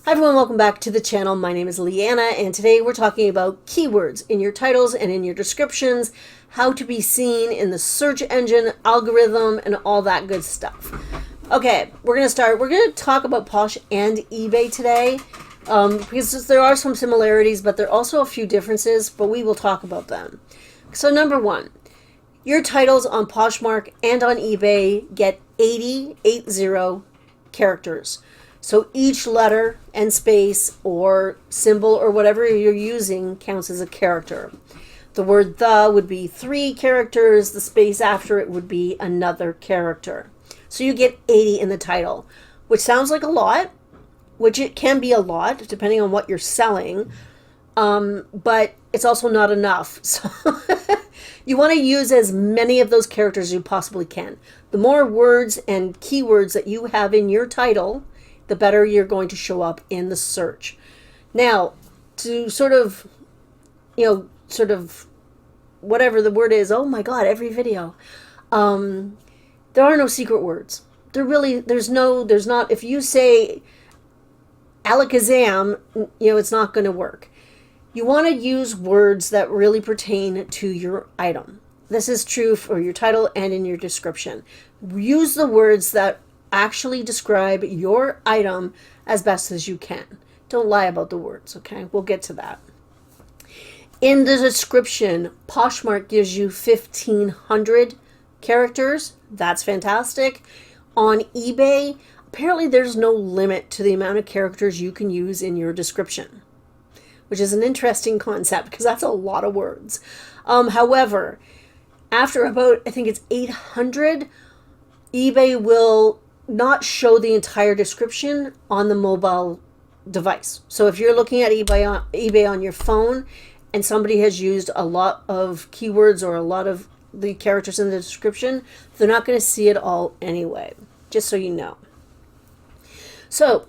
Hi everyone, welcome back to the channel. My name is Leanna and today we're talking about keywords in your titles and in your descriptions, how to be seen in the search engine algorithm and all that good stuff. Okay, we're going to start. We're going to talk about Posh and eBay today because there are some similarities, but there are also a few differences, but we will talk about them. So number one, your titles on Poshmark and on eBay get 80 characters. So each letter and space or symbol or whatever you're using counts as a character. The word "the" would be 3 characters. The space after it would be another character. So you get 80 in the title, which sounds like a lot, which it can be a lot depending on what you're selling. But it's also not enough. So you want to use as many of those characters as you possibly can. The more words and keywords that you have in your title, the better you're going to show up in the search. Now, to sort of whatever the word is, oh my God, every video, there are no secret words. There's not, if you say alakazam, it's not going to work. You want to use words that really pertain to your item. This is true for your title and in your description. Use the words that actually describe your item as best as you can. Don't lie about the words, okay? We'll get to that. In the description, Poshmark gives you 1,500 characters. That's fantastic. On eBay, apparently there's no limit to the amount of characters you can use in your description, which is an interesting concept because that's a lot of words. However, after about, I think it's 800, eBay will not show the entire description on the mobile device. So if you're looking at eBay on your phone and somebody has used a lot of keywords or a lot of the characters in the description, they're not going to see it all anyway, just so you know. So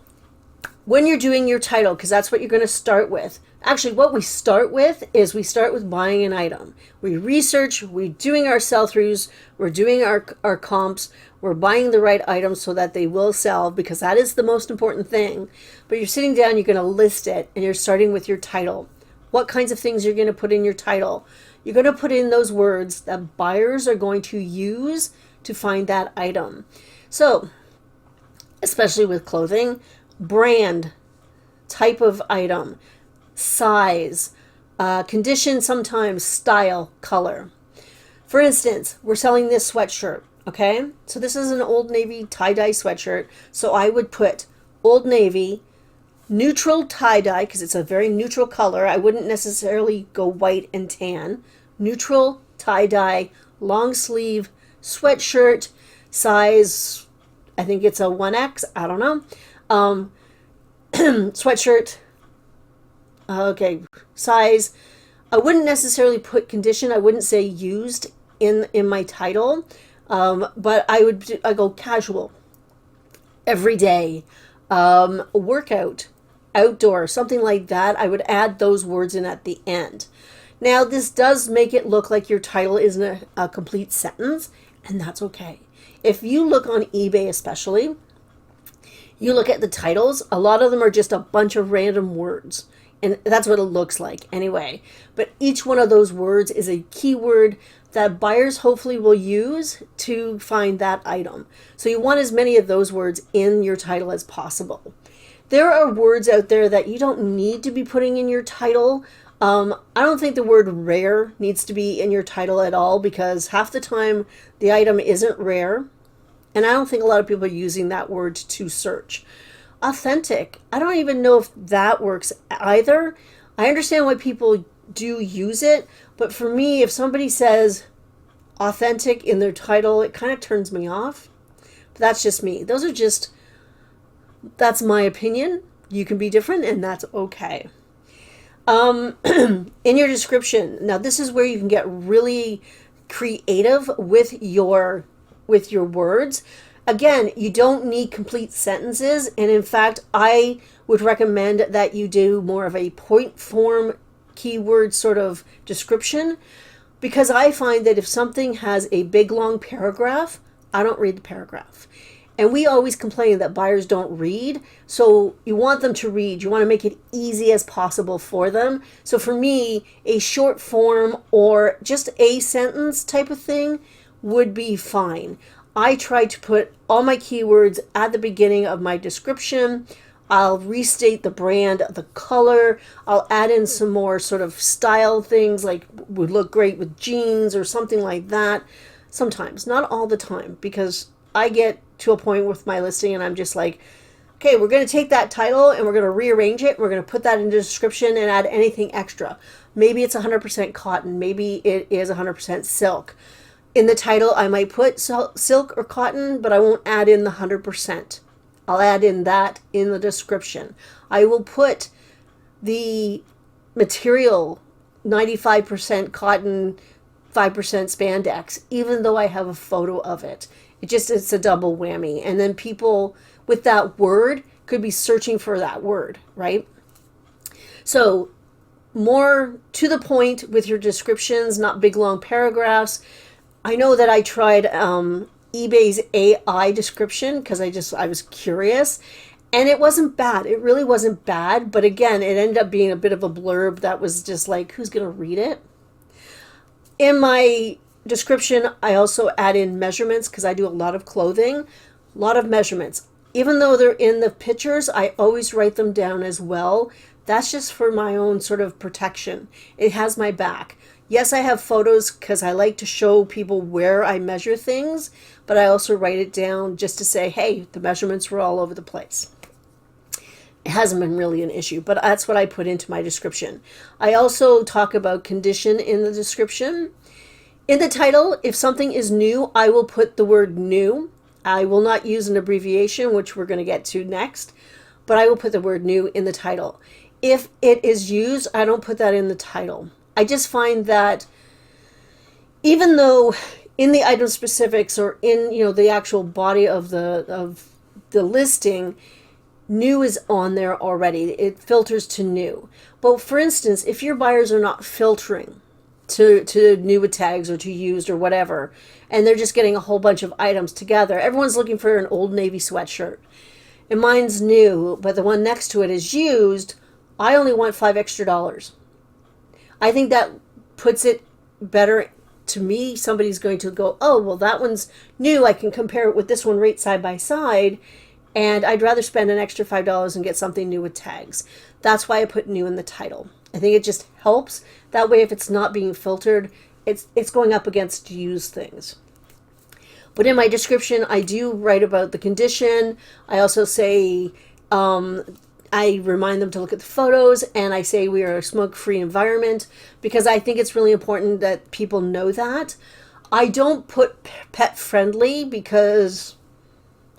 when you're doing your title, because that's what you're going to start with. Actually, what we start with is we start with buying an item. We research, we're doing our sell-throughs, we're doing our comps, we're buying the right items so that they will sell, because that is the most important thing. But you're sitting down, you're going to list it, and you're starting with your title. What kinds of things you're going to put in your title? You're going to put in those words that buyers are going to use to find that item. So, especially with clothing, brand, type of item, size, condition, sometimes style, color. For instance, we're selling this sweatshirt, okay? So this is an Old Navy tie-dye sweatshirt. So I would put Old Navy, neutral tie-dye, because it's a very neutral color. I wouldn't necessarily go white and tan. Neutral tie-dye, long sleeve sweatshirt, size, I think it's a 1X, I don't know. Sweatshirt, okay, size. I wouldn't necessarily put condition. I wouldn't say used in my title, but I go casual, everyday, workout, outdoor, something like that. I would add those words in at the end. Now, this does make it look like your title isn't a complete sentence, and that's okay. If you look on eBay especially, you look at the titles, a lot of them are just a bunch of random words. And that's what it looks like anyway. But each one of those words is a keyword that buyers hopefully will use to find that item. So you want as many of those words in your title as possible. There are words out there that you don't need to be putting in your title. I don't think the word rare needs to be in your title at all, because half the time the item isn't rare. And I don't think a lot of people are using that word to search. Authentic, I don't even know if that works either. I understand why people do use it, but for me, if somebody says authentic in their title, it kind of turns me off. But that's just me. That's my opinion. You can be different, and that's okay. In your description, now this is where you can get really creative with your words. Again, you don't need complete sentences, and in fact, I would recommend that you do more of a point form keyword sort of description, because I find that if something has a big long paragraph, I don't read the paragraph. And we always complain that buyers don't read. So you want them to read. You want to make it easy as possible for them. So for me, a short form or just a sentence type of thing would be fine. I try to put all my keywords at the beginning of my description. I'll restate the brand, the color. I'll add in some more sort of style things like would look great with jeans or something like that. Sometimes, not all the time, because I get to a point with my listing and I'm just like, okay, we're going to take that title and we're going to rearrange it. We're going to put that in the description and add anything extra. Maybe it's 100% cotton. Maybe it is 100% silk. In the title, I might put silk or cotton, but I won't add in the 100%. I'll add in that in the description. I will put the material 95% cotton, 5% spandex, even though I have a photo of it. It's a double whammy. And then people with that word could be searching for that word, right? So more to the point with your descriptions, not big long paragraphs. I know that I tried eBay's AI description because I was curious, and it wasn't bad. It really wasn't bad. But again, it ended up being a bit of a blurb that was just like, who's going to read it? In my description, I also add in measurements because I do a lot of clothing, a lot of measurements. Even though they're in the pictures, I always write them down as well. That's just for my own sort of protection. It has my back. Yes, I have photos because I like to show people where I measure things, but I also write it down just to say, hey, the measurements were all over the place. It hasn't been really an issue, but that's what I put into my description. I also talk about condition in the description. In the title, if something is new, I will put the word new. I will not use an abbreviation, which we're going to get to next, but I will put the word new in the title. If it is used, I don't put that in the title. I just find that even though in the item specifics or in the actual body of the listing, new is on there already. It filters to new. But for instance, if your buyers are not filtering to new with tags or to used or whatever, and they're just getting a whole bunch of items together, everyone's looking for an Old Navy sweatshirt. And mine's new, but the one next to it is used. I only want $5 extra. I think that puts it better to me. Somebody's going to go, oh, well, that one's new. I can compare it with this one right side by side. And I'd rather spend an extra $5 and get something new with tags. That's why I put new in the title. I think it just helps. That way, if it's not being filtered, it's going up against used things. But in my description, I do write about the condition. I also say, I remind them to look at the photos, and I say we are a smoke-free environment because I think it's really important that people know that. I don't put pet-friendly because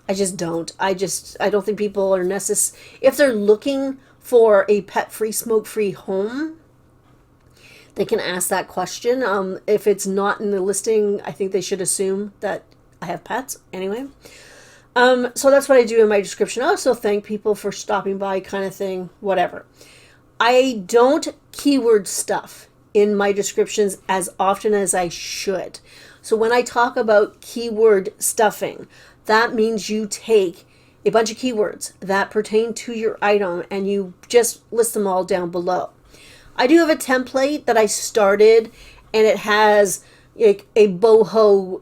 I just don't. I don't think people are necessary. If they're looking for a pet-free, smoke-free home, they can ask that question. If it's not in the listing, I think they should assume that I have pets anyway. So that's what I do in my description. I also thank people for stopping by, kind of thing, whatever. I don't keyword stuff in my descriptions as often as I should. So when I talk about keyword stuffing, that means you take a bunch of keywords that pertain to your item and you just list them all down below. I do have a template that I started, and it has a boho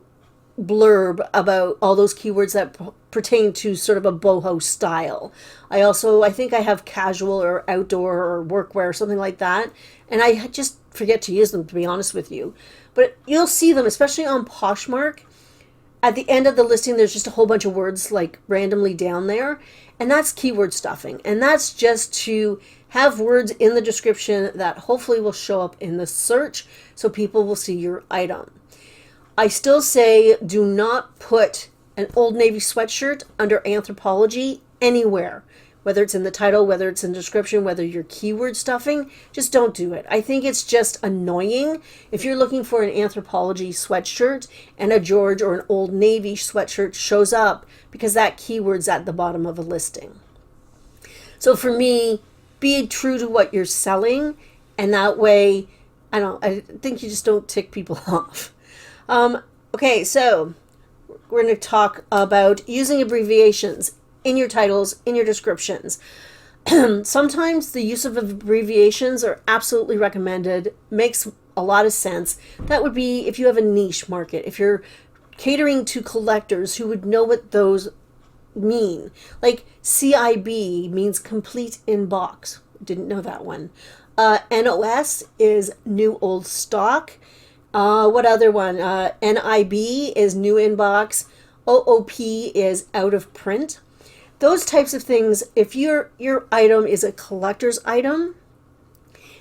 blurb about all those keywords that pertain to sort of a boho style. I think I have casual or outdoor or workwear or something like that, and I just forget to use them, to be honest with you. But you'll see them, especially on Poshmark. At the end of the listing, there's just a whole bunch of words like randomly down there, and that's keyword stuffing. And that's just to have words in the description that hopefully will show up in the search so people will see your item. I still say do not put an Old Navy sweatshirt under Anthropology anywhere, whether it's in the title, whether it's in the description, whether you're keyword stuffing. Just don't do it. I think it's just annoying if you're looking for an Anthropology sweatshirt and a George or an Old Navy sweatshirt shows up because that keyword's at the bottom of a listing. So for me, be true to what you're selling, and that way, I think you just don't tick people off. Okay, so we're going to talk about using abbreviations in your titles, in your descriptions. Sometimes the use of abbreviations are absolutely recommended, makes a lot of sense. That would be if you have a niche market, if you're catering to collectors who would know what those mean. Like CIB means complete in box. Didn't know that one. NOS is new old stock. What other one? NIB is new in box. OOP is out of print. Those types of things, if your item is a collector's item,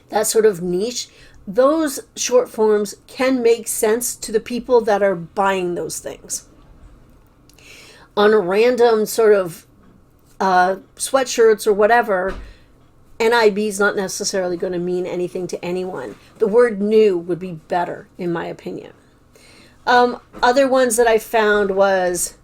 that sort of niche, those short forms can make sense to the people that are buying those things. On a random sort of sweatshirts or whatever, NIB is not necessarily going to mean anything to anyone. The word new would be better, in my opinion. Other ones that I found was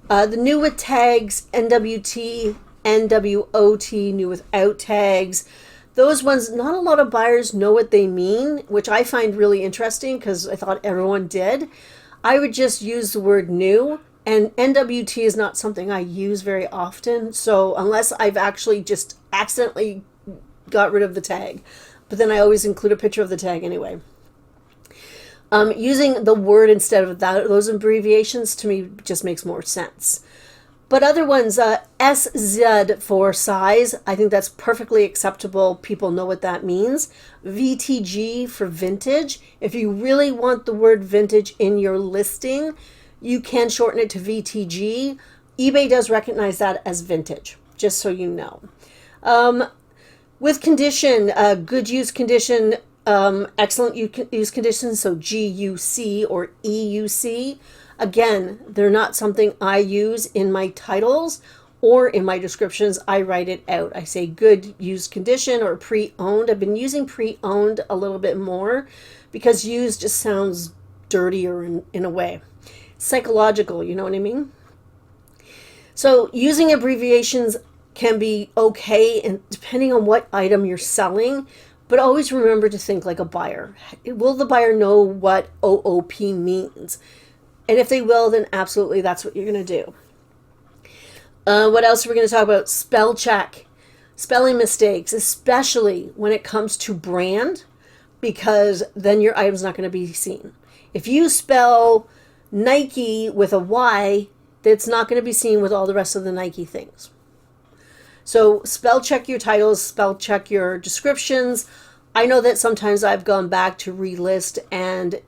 the new with tags, NWT, NWOT, new without tags. Those ones, not a lot of buyers know what they mean, which I find really interesting because I thought everyone did. I would just use the word new, and NWT is not something I use very often, so unless I've actually just accidentally got rid of the tag. But then I always include a picture of the tag anyway. Using the word instead of those abbreviations to me just makes more sense. But other ones, SZ for size, I think that's perfectly acceptable. People know what that means. VTG for vintage. If you really want the word vintage in your listing, you can shorten it to VTG. eBay does recognize that as vintage, just so you know. With condition, good use condition, excellent use condition, so GUC or EUC. Again, they're not something I use in my titles or in my descriptions. I write it out. I say good used condition or pre-owned. I've been using pre-owned a little bit more because used just sounds dirtier in a way. Psychological, you know what I mean? So using abbreviations can be okay, and depending on what item you're selling, but always remember to think like a buyer. Will the buyer know what OOP means? And if they will, then absolutely that's what you're going to do. What else are we going to talk about? Spell check. Spelling mistakes, especially when it comes to brand, because then your item's not going to be seen. If you spell Nike with a Y, that's not going to be seen with all the rest of the Nike things. So spell check your titles, spell check your descriptions. I know that sometimes I've gone back to relist and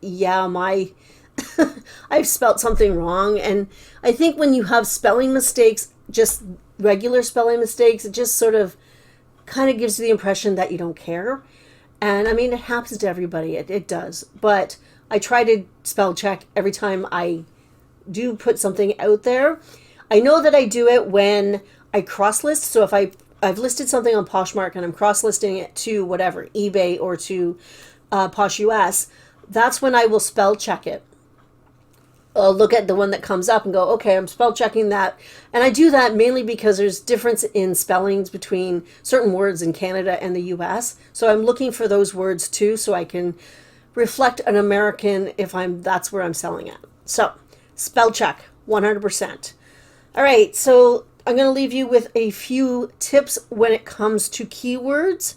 I've spelled something wrong. And I think when you have spelling mistakes, just regular spelling mistakes, it just sort of kind of gives you the impression that you don't care. And I mean, it happens to everybody. It does. But I try to spell check every time I do put something out there. I know that I do it when I cross list. So if I've listed something on Poshmark and I'm cross listing it to whatever, eBay or to Posh US, that's when I will spell check it. I'll look at the one that comes up and go, okay, I'm spell checking that. And I do that mainly because there's difference in spellings between certain words in Canada and the US. So I'm looking for those words too, so I can reflect an American if that's where I'm selling at. So spell check 100%. All right, so I'm going to leave you with a few tips when it comes to keywords.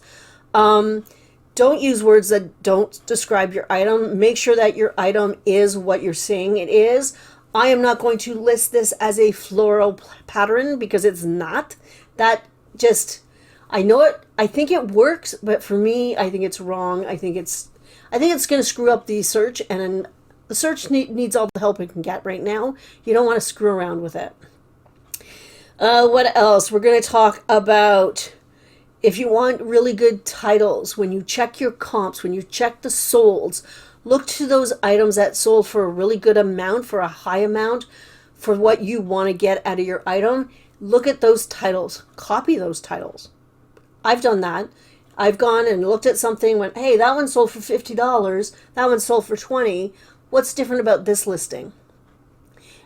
Don't use words that don't describe your item. Make sure that your item is what you're saying it is. I am not going to list this as a floral pattern because it's not. I know it. I think it works, but for me, I think it's wrong. I think it's going to screw up the search, and the search needs all the help it can get right now. You don't want to screw around with it. What else? We're going to talk about if you want really good titles, when you check your comps, when you check the solds, look to those items that sold for a really good amount, for a high amount, for what you want to get out of your item. Look at those titles. Copy those titles. I've done that. I've gone and looked at something, went, hey, that one sold for $50. That one sold for $20. What's different about this listing?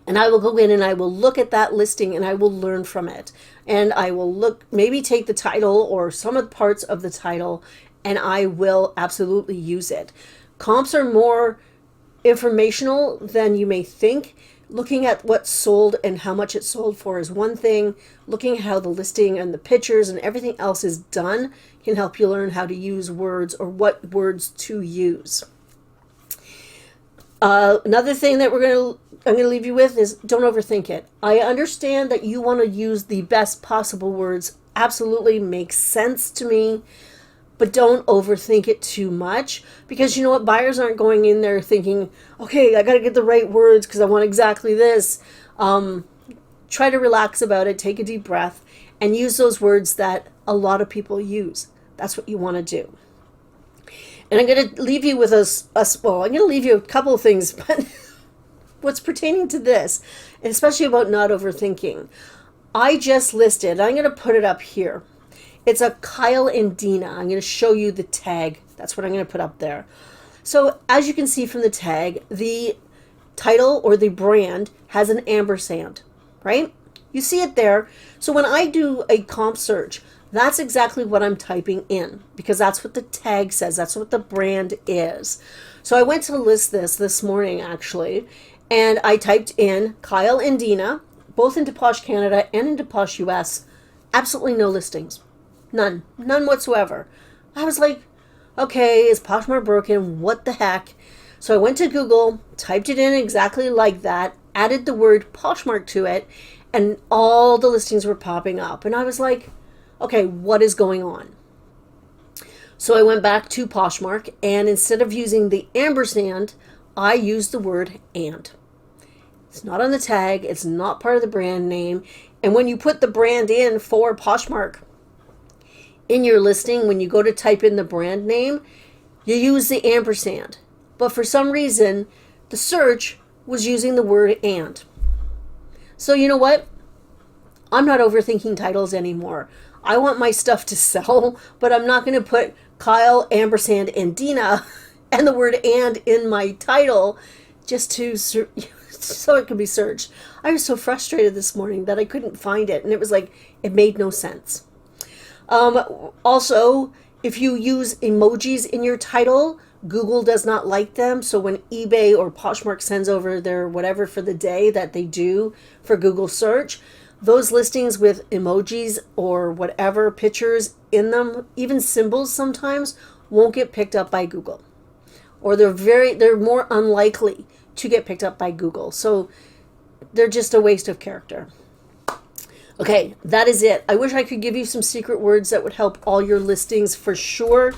And I will go in and I will look at that listing and I will learn from it. And I will maybe take the title or some of the parts of the title, and I will absolutely use it. Comps are more informational than you may think. Looking at what's sold and how much it's sold for is one thing. Looking at how the listing and the pictures and everything else is done can help you learn how to use words or what words to use. Another thing that I'm going to leave you with is don't overthink it. I understand that you want to use the best possible words. Absolutely makes sense to me. But don't overthink it too much, because you know what? Buyers aren't going in there thinking, okay, I got to get the right words because I want exactly this. Try to relax about it, take a deep breath, and use those words that a lot of people use. That's what you want to do. And I'm going to leave you with I'm going to leave you a couple of things, but what's pertaining to this, and especially about not overthinking. I just listed, I'm going to put it up here. It's a Kyle and Dina. I'm going to show you the tag. That's what I'm going to put up there. So as you can see from the tag, the title or the brand has an ampersand, right? You see it there. So when I do a comp search, that's exactly what I'm typing in, because that's what the tag says. That's what the brand is. So I went to list this morning, actually, and I typed in Kyle and Dina, both into Posh Canada and into Posh US. Absolutely no listings. None whatsoever. I was like, okay, is Poshmark broken? What the heck? So I went to Google, typed it in exactly like that, added the word Poshmark to it, and all the listings were popping up. And I was like, okay, what is going on? So I went back to Poshmark, and instead of using the ampersand, I used the word and. It's not on the tag. It's not part of the brand name. And when you put the brand in for Poshmark, in your listing, when you go to type in the brand name, you use the ampersand. But for some reason, the search was using the word and. So you know what? I'm not overthinking titles anymore. I want my stuff to sell, but I'm not going to put Kyle, ampersand, and Dina and the word and in my title just to so it can be searched. I was so frustrated this morning that I couldn't find it, and it was like, it made no sense. Also, if you use emojis in your title, Google does not like them. So when eBay or Poshmark sends over their whatever for the day that they do for Google search, those listings with emojis or whatever pictures in them, even symbols sometimes, won't get picked up by Google. Or they're more unlikely to get picked up by Google. So they're just a waste of character. Okay, that is it. I wish I could give you some secret words that would help all your listings for sure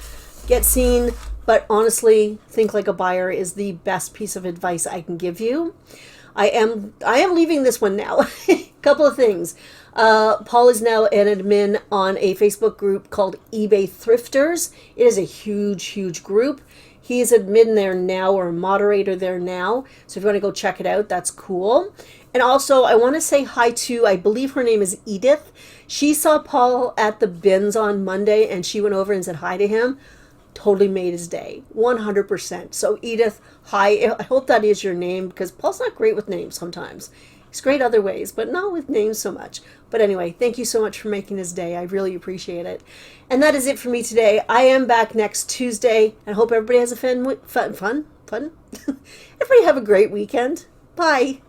get seen, but honestly, think like a buyer is the best piece of advice I can give you. I am leaving this one now. Couple of things. Paul is now an admin on a Facebook group called eBay Thrifters. It is a huge group. He is admin there now, or a moderator there now. So if you want to go check it out, that's cool. And also, I want to say hi to, I believe her name is Edith. She saw Paul at the bins on Monday, and she went over and said hi to him. Totally made his day, 100%. So Edith, hi. I hope that is your name, because Paul's not great with names sometimes. He's great other ways, but not with names so much. But anyway, thank you so much for making his day. I really appreciate it. And that is it for me today. I am back next Tuesday, and hope everybody has a fun. Everybody have a great weekend. Bye.